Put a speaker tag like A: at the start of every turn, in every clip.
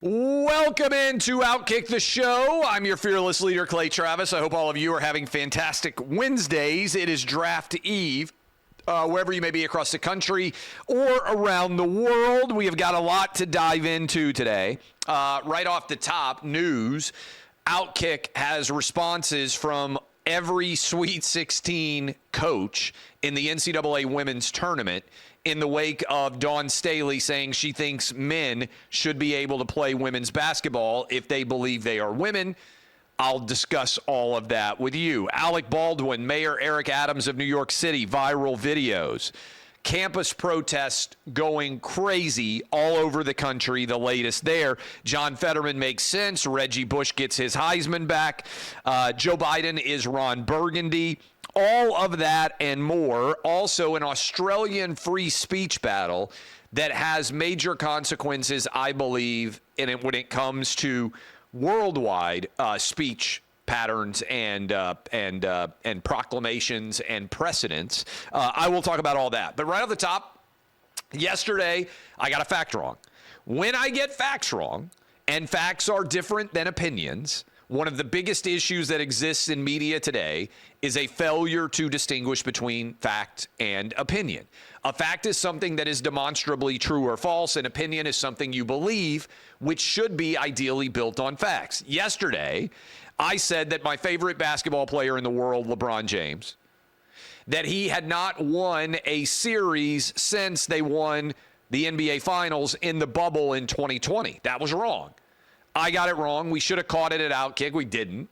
A: Welcome into OutKick the show. I'm your fearless leader, Clay Travis. I hope all of you are having fantastic Wednesdays. It is draft eve. Wherever you may be across the country or around the world, we have got a lot to dive into today. Right off the top, news, OutKick has responses from every Sweet 16 coach in the NCAA women's tournament in the wake of Dawn Staley saying she thinks men should be able to play women's basketball if they believe they are women. I'll discuss all of that with you. Alec Baldwin, Mayor Eric Adams of New York City, viral videos. Campus protests going crazy all over the country, the latest there. John Fetterman makes sense. Reggie Bush gets his Heisman back. Joe Biden is Ron Burgundy. All of that and more. Also, an Australian free speech battle that has major consequences, I believe, when it comes to worldwide speech patterns and proclamations and precedents. I will talk about all that. But right off the top, yesterday, I got a fact wrong. When I get facts wrong, and facts are different than opinions, one of the biggest issues that exists in media today is a failure to distinguish between fact and opinion. A fact is something that is demonstrably true or false. An opinion is something you believe, which should be ideally built on facts. Yesterday, I said that my favorite basketball player in the world, LeBron James, that he had not won a series since they won the NBA Finals in the bubble in 2020. That was wrong. I got it wrong. We should have caught it at OutKick. We didn't.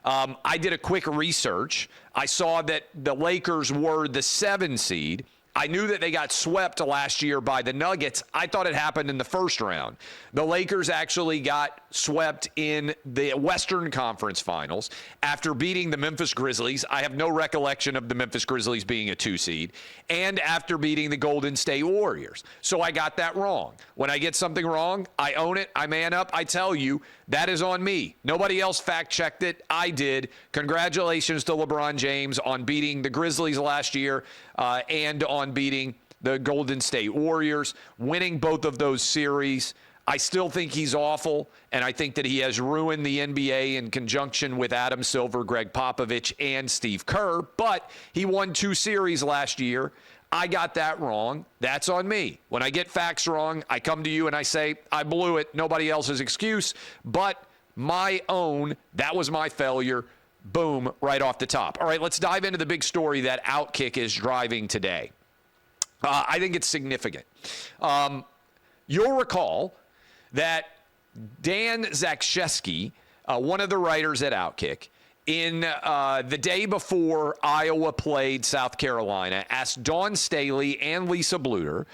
A: I did a quick research. I saw that the Lakers were the 7 seed. I knew that they got swept last year by the Nuggets. I thought it happened in the first round. The Lakers actually got swept in the Western Conference Finals after beating the Memphis Grizzlies. I have no recollection of the Memphis Grizzlies being a 2 seed. And after beating the Golden State Warriors. So I got that wrong. When I get something wrong, I own it. I man up. I tell you, that is on me. Nobody else fact-checked it. I did. Congratulations to LeBron James on beating the Grizzlies last year and on beating the Golden State Warriors, winning both of those series. I still think he's awful, and I think that he has ruined the NBA in conjunction with Adam Silver, Greg Popovich, and Steve Kerr, but he won 2 series last year. I got that wrong. That's on me. When I get facts wrong, I come to you and I say, I blew it. Nobody else's excuse, but my own. That was my failure. Boom, right off the top. All right, let's dive into the big story that OutKick is driving today. I think it's significant. You'll recall that Dan Zakrzewski, one of the writers at OutKick, in the day before Iowa played South Carolina, asked Dawn Staley and Lisa Bluter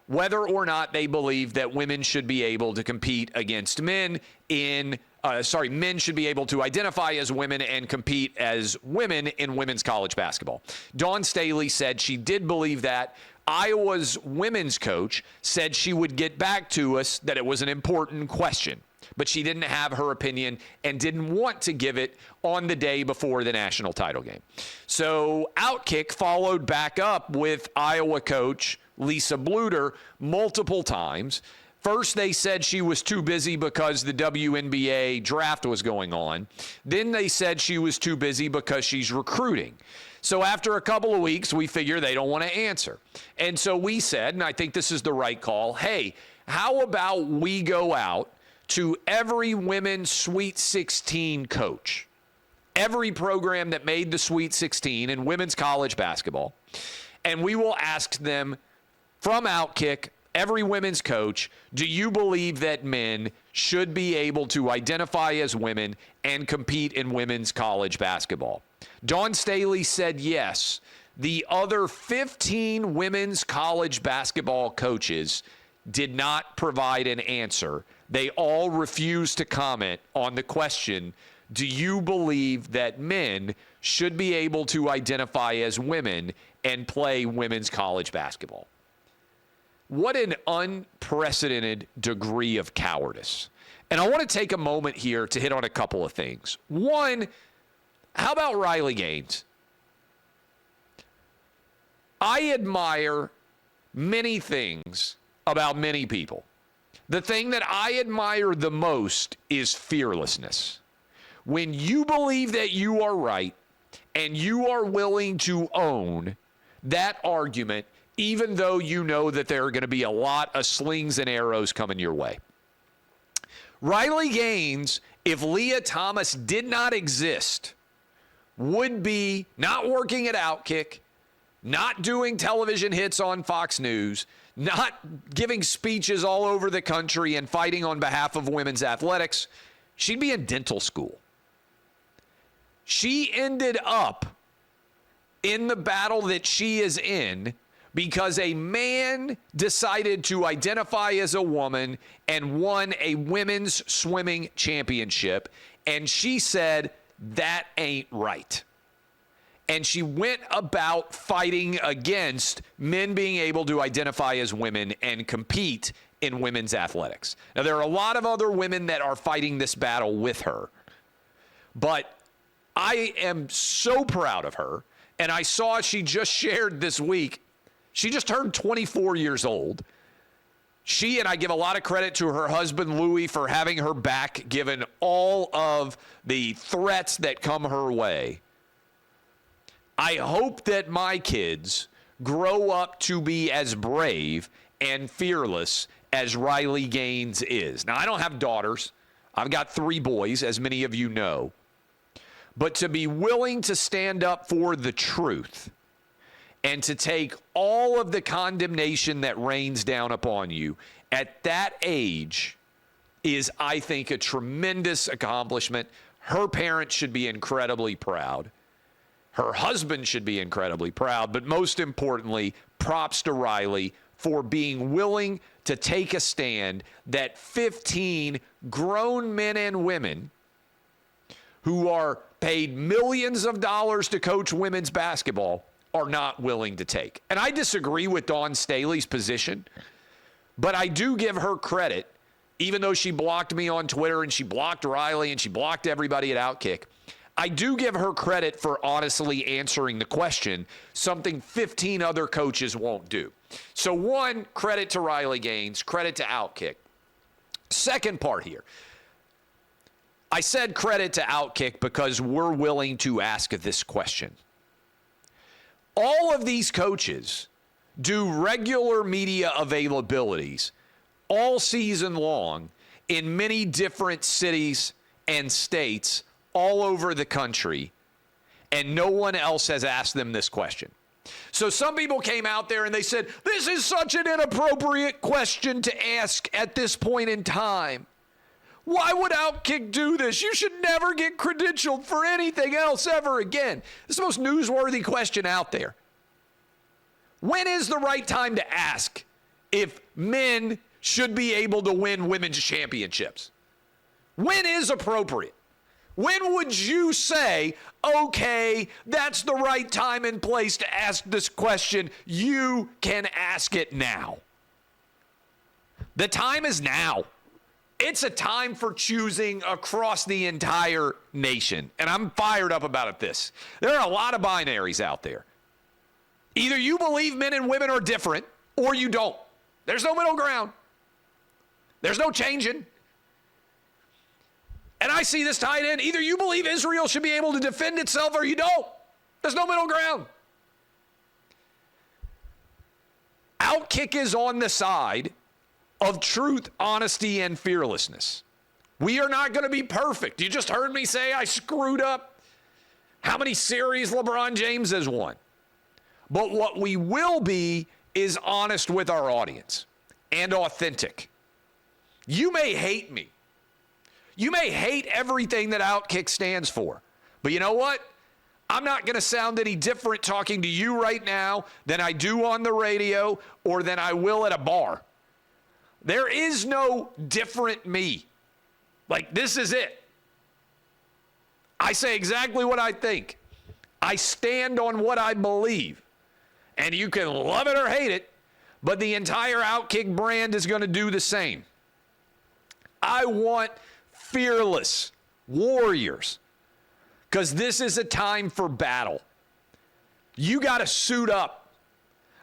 A: whether or not they believe that women should be able to compete against men men should be able to identify as women and compete as women in women's college basketball. Dawn Staley said she did believe that. Iowa's women's coach said she would get back to us, that it was an important question, but she didn't have her opinion and didn't want to give it on the day before the national title game. So OutKick followed back up with Iowa coach Lisa Bluter multiple times. First, they said she was too busy because the WNBA draft was going on. Then they said she was too busy because she's recruiting. So after a couple of weeks, we figure they don't want to answer. And so we said, and I think this is the right call, hey, how about we go out to every women's Sweet 16 coach, every program that made the Sweet 16 in women's college basketball, and we will ask them from OutKick, every women's coach, do you believe that men should be able to identify as women and compete in women's college basketball? Dawn Staley said yes. The other 15 women's college basketball coaches did not provide an answer. They all refused to comment on the question, do you believe that men should be able to identify as women and play women's college basketball? What an unprecedented degree of cowardice. And I want to take a moment here to hit on a couple of things. One, how about Riley Gaines? I admire many things about many people. The thing that I admire the most is fearlessness. When you believe that you are right and you are willing to own that argument, even though you know that there are going to be a lot of slings and arrows coming your way. Riley Gaines, if Leah Thomas did not exist, would be not working at OutKick, not doing television hits on Fox News, not giving speeches all over the country and fighting on behalf of women's athletics. She'd be in dental school. She ended up in the battle that she is in because a man decided to identify as a woman and won a women's swimming championship. And she said, that ain't right. And she went about fighting against men being able to identify as women and compete in women's athletics. Now, there are a lot of other women that are fighting this battle with her, but I am so proud of her. And I saw she just shared this week, she just turned 24 years old. She, and I give a lot of credit to her husband, Louis, for having her back, given all of the threats that come her way. I hope that my kids grow up to be as brave and fearless as Riley Gaines is. Now, I don't have daughters. I've got 3 boys, as many of you know. But to be willing to stand up for the truth and to take all of the condemnation that rains down upon you at that age is, I think, a tremendous accomplishment. Her parents should be incredibly proud. Her husband should be incredibly proud. But most importantly, props to Riley for being willing to take a stand that 15 grown men and women who are paid millions of dollars to coach women's basketball are not willing to take. And I disagree with Dawn Staley's position, but I do give her credit, even though she blocked me on Twitter and she blocked Riley and she blocked everybody at OutKick. I do give her credit for honestly answering the question, something 15 other coaches won't do. So one, credit to Riley Gaines, credit to OutKick. Second part here. I said credit to OutKick because we're willing to ask this question. All of these coaches do regular media availabilities all season long in many different cities and states all over the country, and no one else has asked them this question. So some people came out there and they said, this is such an inappropriate question to ask at this point in time. Why would OutKick do this? You should never get credentialed for anything else ever again. This is the most newsworthy question out there. When is the right time to ask if men should be able to win women's championships? When is appropriate? When would you say, okay, that's the right time and place to ask this question? You can ask it now. The time is now. It's a time for choosing across the entire nation. And I'm fired up about this. There are a lot of binaries out there. Either you believe men and women are different or you don't. There's no middle ground. There's no changing. And I see this tied in. Either you believe Israel should be able to defend itself or you don't. There's no middle ground. OutKick is on the side of truth, honesty, and fearlessness. We are not going to be perfect. You just heard me say I screwed up how many series LeBron James has won. But what we will be is honest with our audience and authentic. You may hate me. You may hate everything that OutKick stands for. But you know what? I'm not going to sound any different talking to you right now than I do on the radio or than I will at a bar. There is no different me. Like, this is it. I say exactly what I think. I stand on what I believe. And you can love it or hate it, but the entire OutKick brand is going to do the same. I want fearless warriors because this is a time for battle. You got to suit up.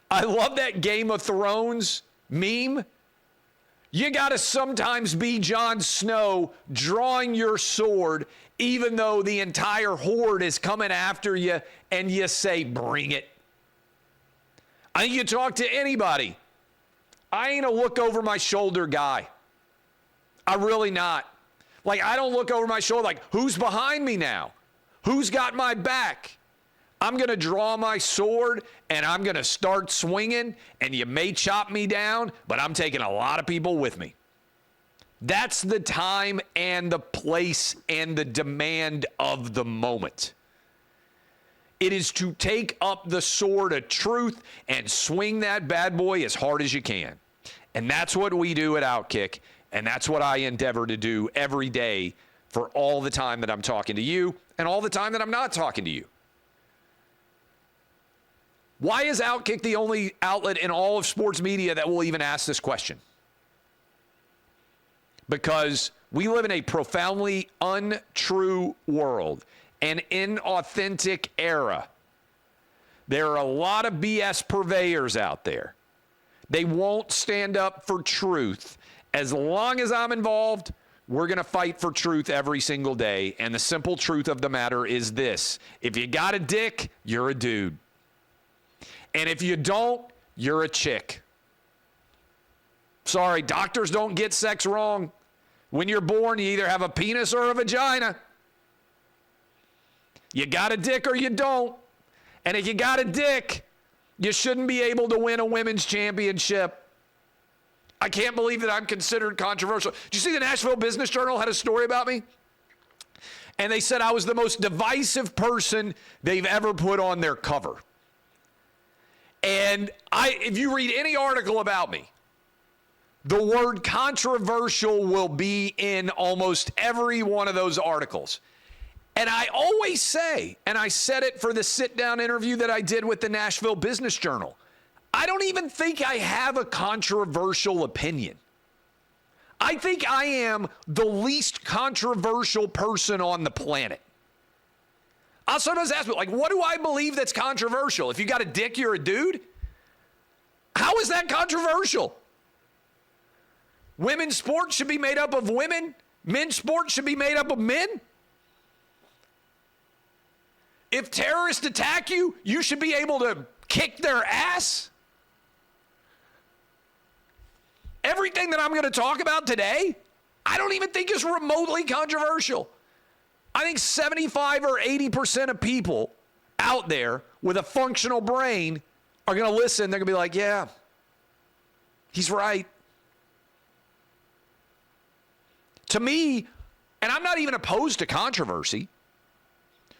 A: I love that Game of Thrones meme. You got to sometimes be Jon Snow drawing your sword, even though the entire horde is coming after you, and you say, bring it. I think you talk to anybody. I ain't a look over my shoulder guy. I really not. Like, I don't look over my shoulder like, who's behind me now? Who's got my back? I'm going to draw my sword, and I'm going to start swinging, and you may chop me down, but I'm taking a lot of people with me. That's the time and the place and the demand of the moment. It is to take up the sword of truth and swing that bad boy as hard as you can. And that's what we do at OutKick, and that's what I endeavor to do every day for all the time that I'm talking to you and all the time that I'm not talking to you. Why is OutKick the only outlet in all of sports media that will even ask this question? Because we live in a profoundly untrue world, an inauthentic era. There are a lot of BS purveyors out there. They won't stand up for truth. As long as I'm involved, we're going to fight for truth every single day. And the simple truth of the matter is this: if you got a dick, you're a dude. And if you don't, you're a chick. Sorry, doctors don't get sex wrong. When you're born, you either have a penis or a vagina. You got a dick or you don't. And if you got a dick, you shouldn't be able to win a women's championship. I can't believe that I'm considered controversial. Did you see the Nashville Business Journal had a story about me? And they said I was the most divisive person they've ever put on their cover. And if you read any article about me, the word controversial will be in almost every one of those articles. And I always say, and I said it for the sit-down interview that I did with the Nashville Business Journal, I don't even think I have a controversial opinion. I think I am the least controversial person on the planet. I'll sometimes ask me, like, what do I believe that's controversial? If you got a dick, you're a dude? How is that controversial? Women's sports should be made up of women. Men's sports should be made up of men. If terrorists attack you, you should be able to kick their ass. Everything that I'm going to talk about today, I don't even think is remotely controversial. I think 75 or 80% of people out there with a functional brain are going to listen. They're going to be like, yeah, he's right. To me, and I'm not even opposed to controversy,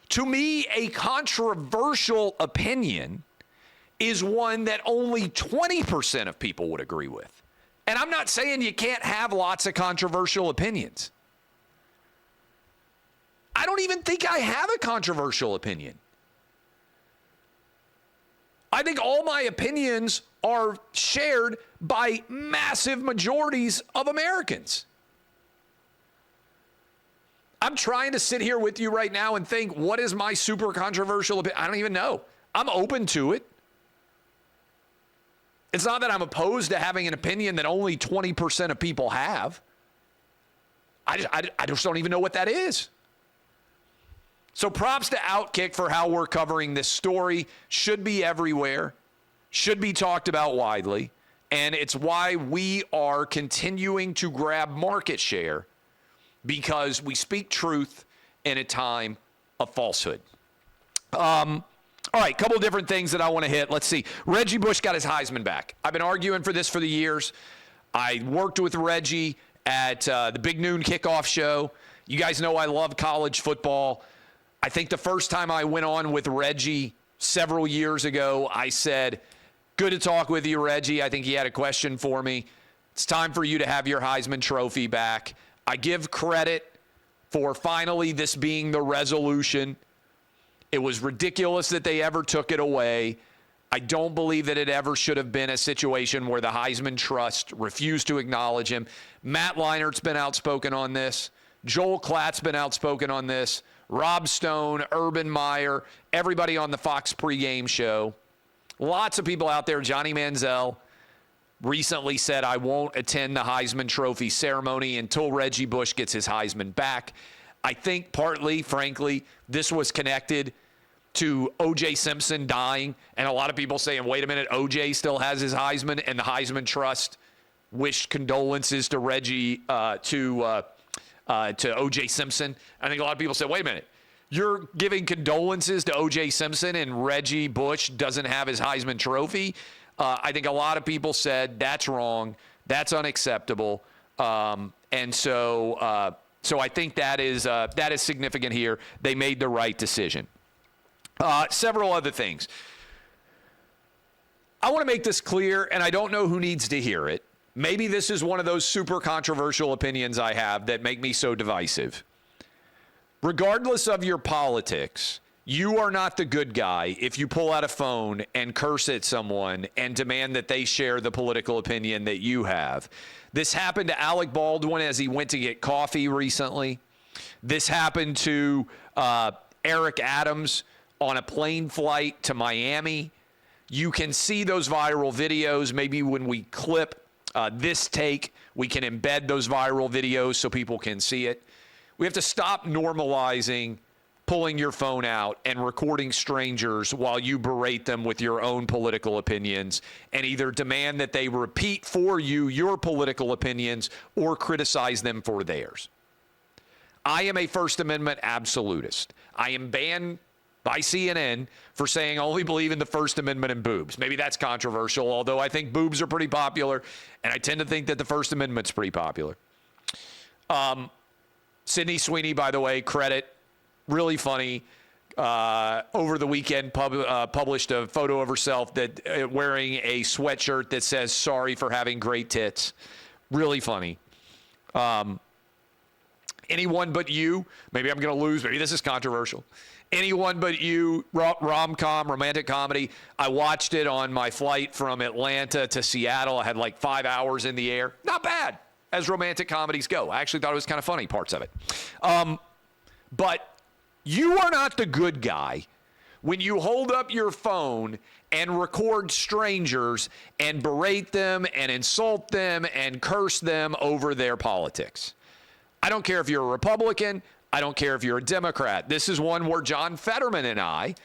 A: to me, a controversial opinion is one that only 20% of people would agree with. And I'm not saying you can't have lots of controversial opinions. I don't even think I have a controversial opinion. I think all my opinions are shared by massive majorities of Americans. I'm trying to sit here with you right now and think, what is my super controversial opinion? I don't even know. I'm open to it. It's not that I'm opposed to having an opinion that only 20% of people have. I just don't even know what that is. So props to OutKick for how we're covering this story. Should be everywhere. Should be talked about widely. And it's why we are continuing to grab market share, because we speak truth in a time of falsehood. All right, couple different things that I want to hit. Let's see. Reggie Bush got his Heisman back. I've been arguing for this for the years. I worked with Reggie at the Big Noon Kickoff Show. You guys know I love college football. I think the first time I went on with Reggie several years ago, I said, good to talk with you, Reggie. I think he had a question for me. It's time for you to have your Heisman Trophy back. I give credit for finally this being the resolution. It was ridiculous that they ever took it away. I don't believe that it ever should have been a situation where the Heisman Trust refused to acknowledge him. Matt Leinert's been outspoken on this. Joel Klatt's been outspoken on this. Rob Stone, Urban Meyer, everybody on the Fox pregame show. Lots of people out there, Johnny Manziel. recently said, I won't attend the Heisman Trophy ceremony until Reggie Bush gets his Heisman back. I think partly, frankly, this was connected to O.J. Simpson dying, and a lot of people saying, wait a minute, O.J. still has his Heisman, and the Heisman Trust wished condolences to Reggie, to O.J. Simpson. I think a lot of people said, wait a minute, you're giving condolences to O.J. Simpson and Reggie Bush doesn't have his Heisman Trophy? I think a lot of people said, that's wrong, that's unacceptable, and so I think that is significant here. They made the right decision. Several other things. I want to make this clear, and I don't know who needs to hear it. Maybe this is one of those super controversial opinions I have that make me so divisive. Regardless of your politics, you are not the good guy if you pull out a phone and curse at someone and demand that they share the political opinion that you have. This happened to Alec Baldwin as he went to get coffee recently. This happened to Eric Adams on a plane flight to Miami. You can see those viral videos. Maybe when we clip this take, we can embed those viral videos so people can see it. We have to stop normalizing pulling your phone out and recording strangers while you berate them with your own political opinions and either demand that they repeat for you your political opinions or criticize them for theirs. I am a First Amendment absolutist. I am banned by CNN for saying I only believe in the First Amendment and boobs. Maybe that's controversial, although I think boobs are pretty popular, and I tend to think that the First Amendment's pretty popular. Sydney Sweeney, by the way, credit, really funny. Over the weekend, published a photo of herself that wearing a sweatshirt that says "Sorry for having great tits." Really funny. Anyone But You. Maybe I'm going to lose. Maybe this is controversial. Anyone But You, rom-com, romantic comedy. I watched it on my flight from Atlanta to Seattle. I had like 5 hours in the air. Not bad, as romantic comedies go. I actually thought it was kind of funny, parts of it. But you are not the good guy when you hold up your phone and record strangers and berate them and insult them and curse them over their politics. I don't care if you're a Republican. I don't care if you're a Democrat. This is one where John Fetterman and I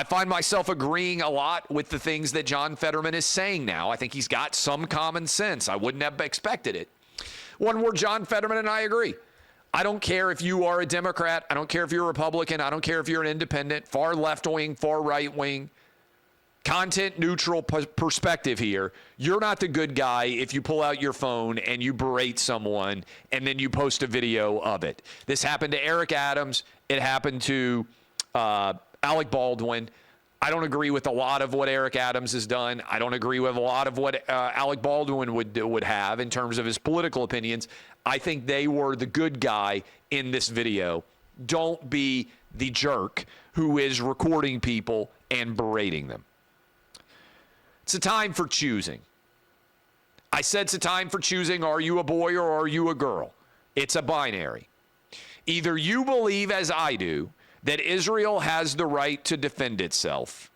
A: find myself agreeing a lot with the things that John Fetterman is saying now. I think he's got some common sense. I wouldn't have expected it. One where John Fetterman and I agree. I don't care if you are a Democrat. I don't care if you're a Republican. I don't care if you're an independent, far left wing, far right wing. Content neutral perspective here. You're not the good guy if you pull out your phone and you berate someone and then you post a video of it. This happened to Eric Adams. It happened to Alec Baldwin. I don't agree with a lot of what Eric Adams has done. I don't agree with a lot of what Alec Baldwin would have in terms of his political opinions. I think they were the good guy in this video. Don't be the jerk who is recording people and berating them. It's a time for choosing. I said it's a time for choosing, are you a boy or are you a girl? It's a binary. Either you believe, as I do, that Israel has the right to defend itself,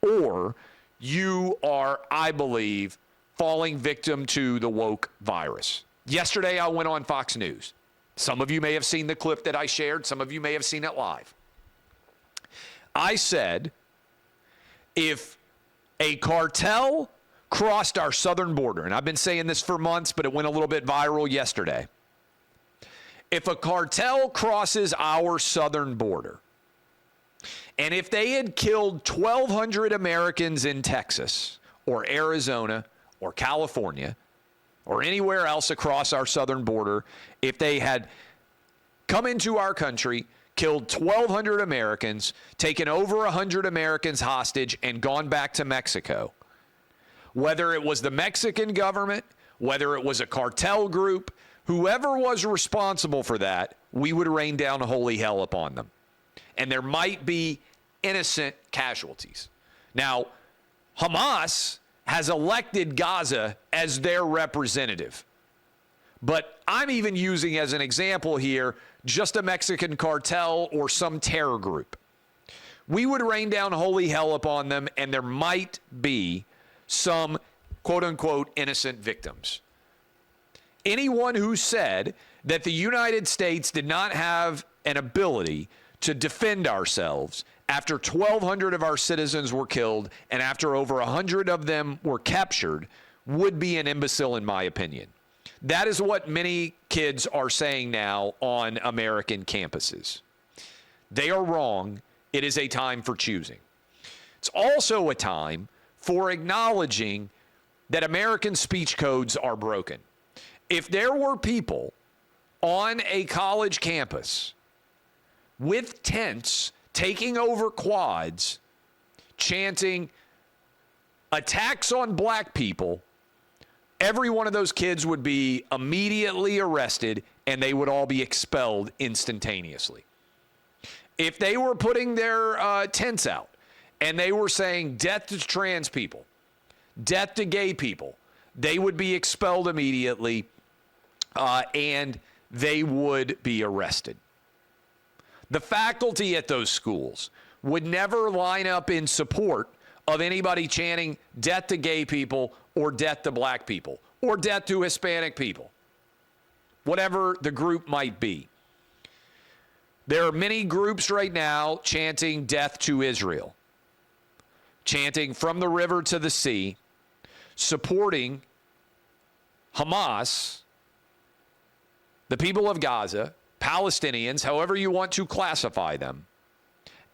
A: or you are, I believe, falling victim to the woke virus. Yesterday, I went on Fox News. Some of you may have seen the clip that I shared. Some of you may have seen it live. I said, if a cartel crossed our southern border, and I've been saying this for months, but it went a little bit viral yesterday. If a cartel crosses our southern border, and if they had killed 1,200 Americans in Texas or Arizona or California or anywhere else across our southern border, if they had come into our country, killed 1,200 Americans, taken over 100 Americans hostage, and gone back to Mexico, whether it was the Mexican government, whether it was a cartel group, whoever was responsible for that, we would rain down holy hell upon them. And there might be innocent casualties. Now, Hamas has elected Gaza as their representative. But I'm even using as an example here just a Mexican cartel or some terror group. We would rain down holy hell upon them, and there might be some quote unquote innocent victims. Anyone who said that the United States did not have an ability to defend ourselves after 1,200 of our citizens were killed and after over 100 of them were captured would be an imbecile, in my opinion. That is what many kids are saying now on American campuses. They are wrong. It is a time for choosing. It's also a time for acknowledging that American speech codes are broken. If there were people on a college campus with tents taking over quads, chanting attacks on black people, every one of those kids would be immediately arrested and they would all be expelled instantaneously. If they were putting their tents out and they were saying death to trans people, death to gay people, they would be expelled immediately and they would be arrested. The faculty at those schools would never line up in support of anybody chanting death to gay people or death to black people or death to Hispanic people, whatever the group might be. There are many groups right now chanting death to Israel, chanting from the river to the sea, supporting Hamas, the people of Gaza, Palestinians, however you want to classify them,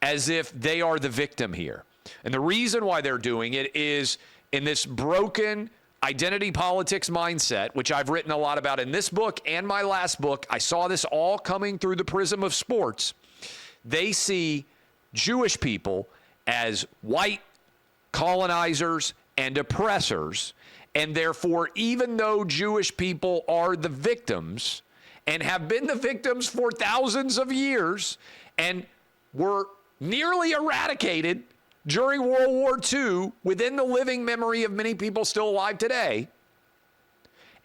A: as if they are the victim here. And the reason why they're doing it is in this broken identity politics mindset, which I've written a lot about in this book and my last book. I saw this all coming through the prism of sports. They see Jewish people as white colonizers and oppressors, and therefore, even though Jewish people are the victims and have been the victims for thousands of years and were nearly eradicated during World War II within the living memory of many people still alive today.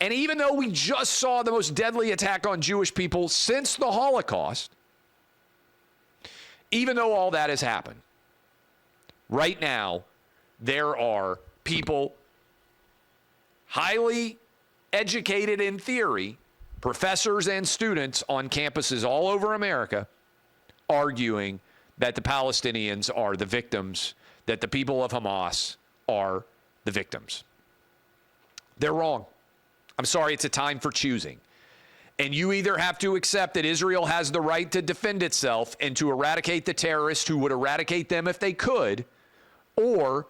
A: And even though we just saw the most deadly attack on Jewish people since the Holocaust, even though all that has happened, right now, there are people highly educated in theory, professors and students on campuses all over America, arguing that the Palestinians are the victims, that the people of Hamas are the victims. They're wrong. I'm sorry, it's a time for choosing. And you either have to accept that Israel has the right to defend itself and to eradicate the terrorists who would eradicate them if they could, or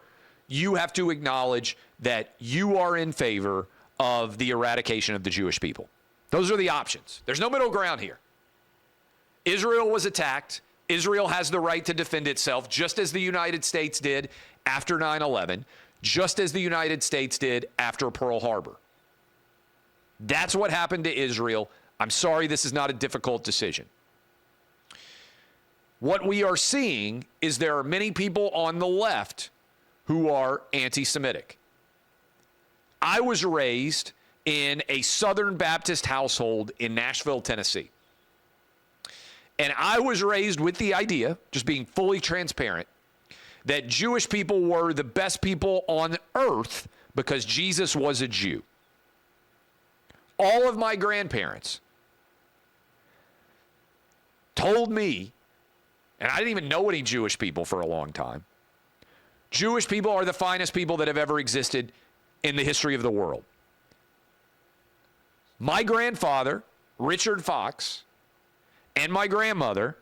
A: you have to acknowledge that you are in favor of the eradication of the Jewish people. Those are the options. There's no middle ground here. Israel was attacked. Israel has the right to defend itself, just as the United States did after 9/11, just as the United States did after Pearl Harbor. That's what happened to Israel. I'm sorry, this is not a difficult decision. What we are seeing is there are many people on the left who are anti-Semitic. I was raised in a Southern Baptist household in Nashville, Tennessee. And I was raised with the idea, just being fully transparent, that Jewish people were the best people on earth because Jesus was a Jew. All of my grandparents told me, and I didn't even know any Jewish people for a long time, Jewish people are the finest people that have ever existed in the history of the world. My grandfather, Richard Fox, and my grandmother,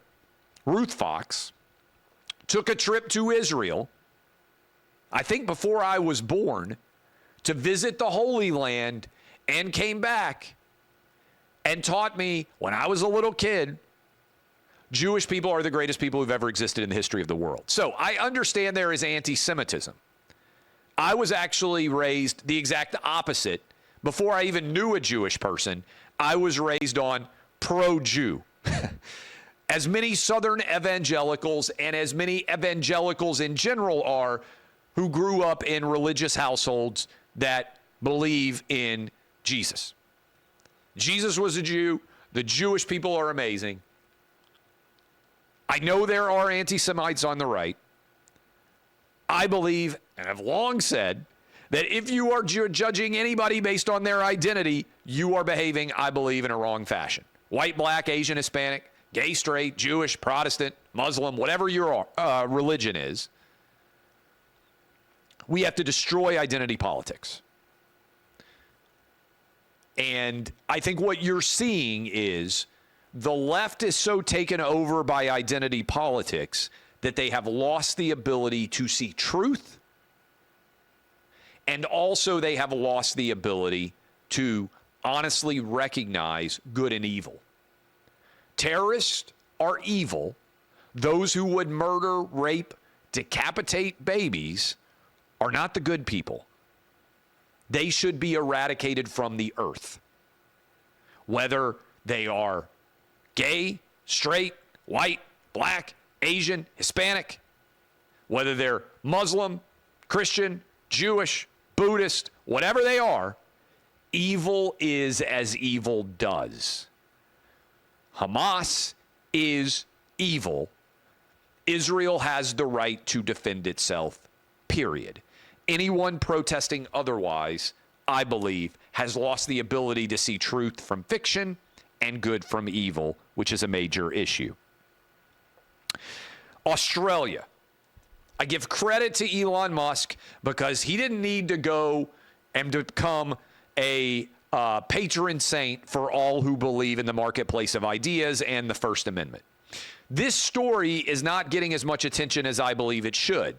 A: Ruth Fox, took a trip to Israel, I think before I was born, to visit the Holy Land and came back and taught me when I was a little kid, Jewish people are the greatest people who've ever existed in the history of the world. So I understand there is anti-Semitism. I was actually raised the exact opposite. Before I even knew a Jewish person, I was raised on pro-Jew. As many Southern evangelicals and as many evangelicals in general are who grew up in religious households that believe in Jesus. Jesus was a Jew. The Jewish people are amazing. I know there are anti-Semites on the right. I believe, and have long said, that if you are judging anybody based on their identity, you are behaving, I believe, in a wrong fashion. White, black, Asian, Hispanic, gay, straight, Jewish, Protestant, Muslim, whatever your religion is, we have to destroy identity politics. And I think what you're seeing is the left is so taken over by identity politics that they have lost the ability to see truth. And also they have lost the ability to honestly recognize good and evil. Terrorists are evil. Those who would murder, rape, decapitate babies are not the good people. They should be eradicated from the earth. Whether they are gay, straight, white, black, Asian, Hispanic, whether they're Muslim, Christian, Jewish, Buddhist, whatever they are, evil is as evil does. Hamas is evil. Israel has the right to defend itself, period. Anyone protesting otherwise, I believe, has lost the ability to see truth from fiction and good from evil, which is a major issue. Australia. I give credit to Elon Musk because he didn't need to go and become a patron saint for all who believe in the marketplace of ideas and the First Amendment. This story is not getting as much attention as I believe it should.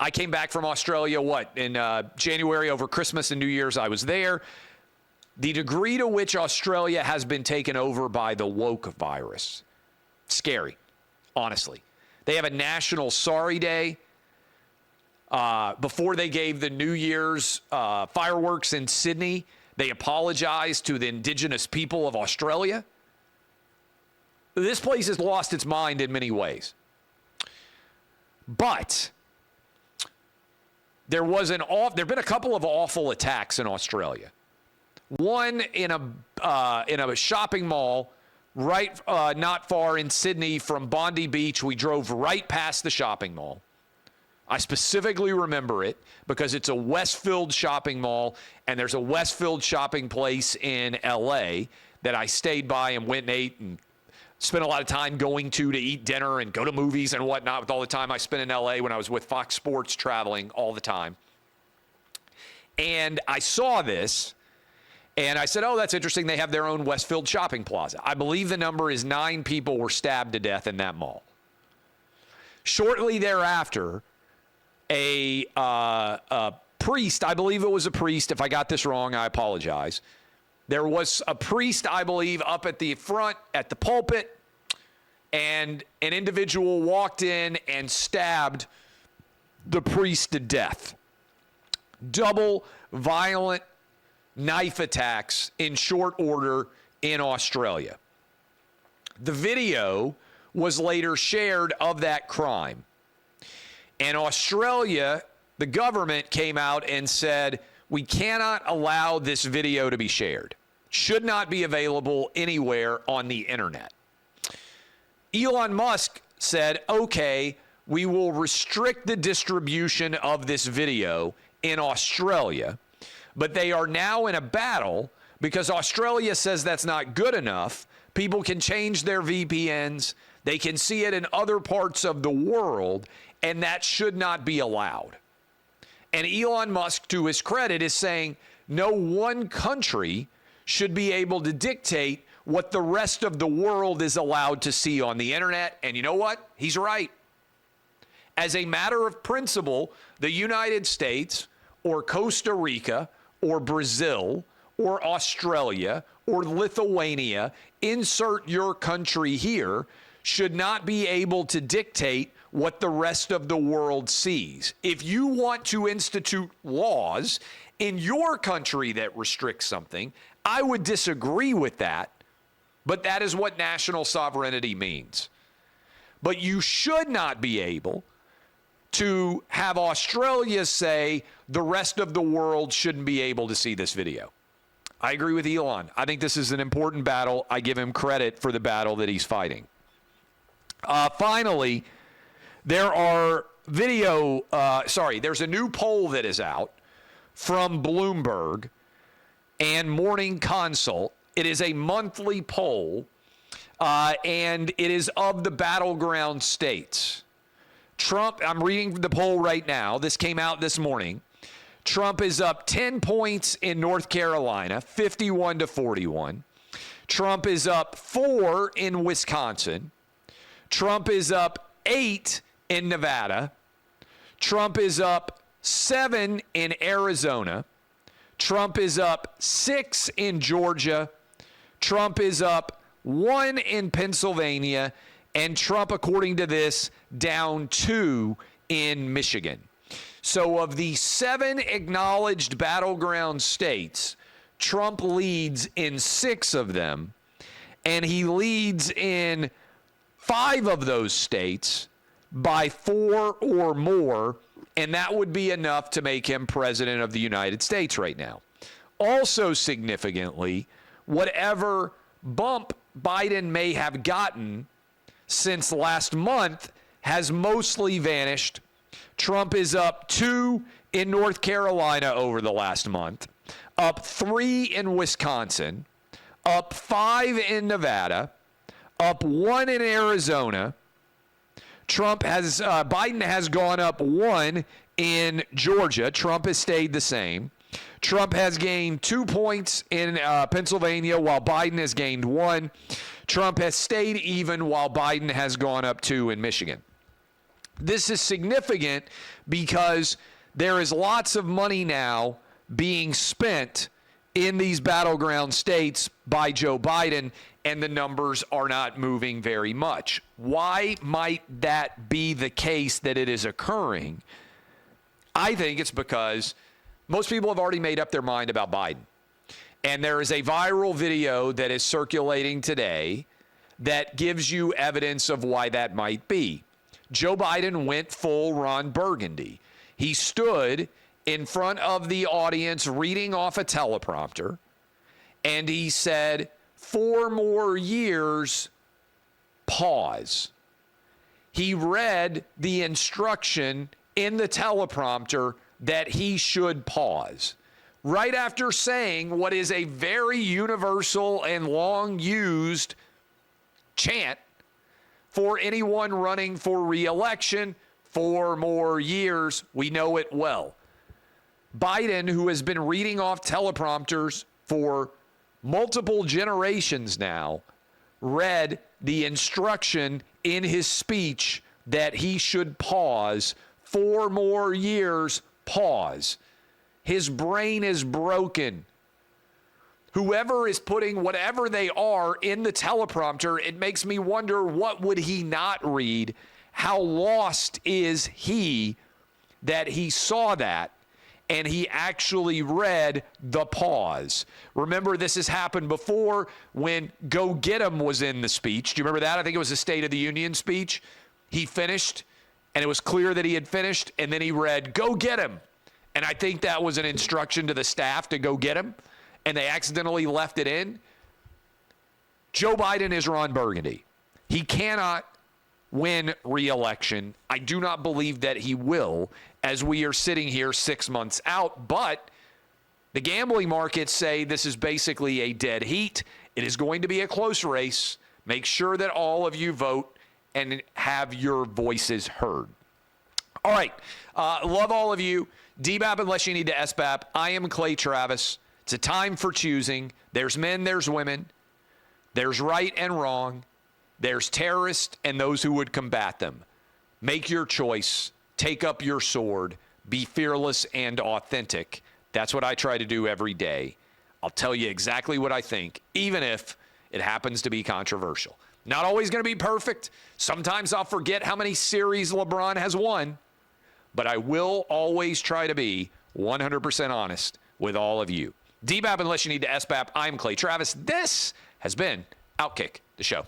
A: I came back from Australia, in January over Christmas and New Year's. I was there. The degree to which Australia has been taken over by the woke virus, scary, honestly. They have a national sorry day. Before they gave the New Year's fireworks in Sydney, they apologized to the indigenous people of Australia. This place has lost its mind in many ways. But there have been a couple of awful attacks in Australia. One in a shopping mall right not far in Sydney from Bondi Beach. We drove right past the shopping mall. I specifically remember it because it's a Westfield shopping mall, and there's a Westfield shopping place in L.A. that I stayed by and went and ate and spent a lot of time going to eat dinner and go to movies and whatnot with all the time I spent in L.A. when I was with Fox Sports traveling all the time. And I saw this, and I said, oh, that's interesting. They have their own Westfield shopping plaza. I believe the number is 9 people were stabbed to death in that mall. Shortly thereafter, a priest, I believe it was a priest. If I got this wrong, I apologize. There was a priest, I believe, up at the front at the pulpit, and an individual walked in and stabbed the priest to death. Double violent knife attacks in short order in Australia. The video was later shared of that crime. And Australia, the government came out and said, we cannot allow this video to be shared. Should not be available anywhere on the internet. Elon Musk said, okay, we will restrict the distribution of this video in Australia, but they are now in a battle because Australia says that's not good enough. People can change their VPNs. They can see it in other parts of the world, and that should not be allowed. And Elon Musk, to his credit, is saying no one country should be able to dictate what the rest of the world is allowed to see on the internet. And you know what? He's right. As a matter of principle, the United States or Costa Rica or Brazil or Australia or Lithuania, insert your country here, should not be able to dictate what the rest of the world sees. If you want to institute laws in your country that restrict something, I would disagree with that, but that is what national sovereignty means. But you should not be able to have Australia say the rest of the world shouldn't be able to see this video. I agree with Elon. I think this is an important battle. I give him credit for the battle that he's fighting. Finally, there's a new poll that is out from Bloomberg and Morning Consult. It is a monthly poll, and it is of the battleground states. Trump, I'm reading the poll right now. This came out this morning. Trump is up 10 points in North Carolina, 51-41. Trump is up 4 in Wisconsin. Trump is up 8 in Nevada. Trump is up 7 in Arizona. Trump is up 6 in Georgia. Trump is up 1 in Pennsylvania. And Trump, according to this, down 2 in Michigan. So of the 7 acknowledged battleground states, Trump leads in 6 of them, and he leads in 5 of those states by 4 or more, and that would be enough to make him president of the United States right now. Also significantly, whatever bump Biden may have gotten since last month has mostly vanished. Trump is up 2 in North Carolina over the last month, up 3 in Wisconsin, up 5 in Nevada, up 1 in Arizona. Biden has gone up 1 in Georgia. Trump has stayed the same. Trump has gained 2 points in Pennsylvania while Biden has gained 1. Trump has stayed even while Biden has gone up 2 in Michigan. This is significant because there is lots of money now being spent in these battleground states by Joe Biden, and the numbers are not moving very much. Why might that be the case that it is occurring? I think it's because most people have already made up their mind about Biden. And there is a viral video that is circulating today that gives you evidence of why that might be. Joe Biden went full Ron Burgundy. He stood in front of the audience reading off a teleprompter, and he said, 4 more years, pause. He read the instruction in the teleprompter that he should pause. Right after saying what is a very universal and long used chant for anyone running for re-election, 4 more years, we know it well. Biden, who has been reading off teleprompters for multiple generations now, read the instruction in his speech that he should pause. 4 more years, pause. His brain is broken. Whoever is putting whatever they are in the teleprompter, it makes me wonder, what would he not read? How lost is he that he saw that and he actually read the pause? Remember, this has happened before when Go Get 'Em was in the speech. Do you remember that? I think it was a State of the Union speech. He finished, and it was clear that he had finished, and then he read, "Go get him." And I think that was an instruction to the staff to go get him, and they accidentally left it in. Joe Biden is Ron Burgundy. He cannot win re-election. I do not believe that he will, as we are sitting here 6 months out. But the gambling markets say this is basically a dead heat. It is going to be a close race. Make sure that all of you vote and have your voices heard. All right. Love all of you. DBAP unless you need to SBAP. I am Clay Travis. It's a time for choosing. There's men, there's women. There's right and wrong. There's terrorists and those who would combat them. Make your choice. Take up your sword. Be fearless and authentic. That's what I try to do every day. I'll tell you exactly what I think, even if it happens to be controversial. Not always going to be perfect. Sometimes I'll forget how many series LeBron has won. But I will always try to be 100% honest with all of you. DBAP unless you need to SBAP. I'm Clay Travis. This has been OutKick, the show.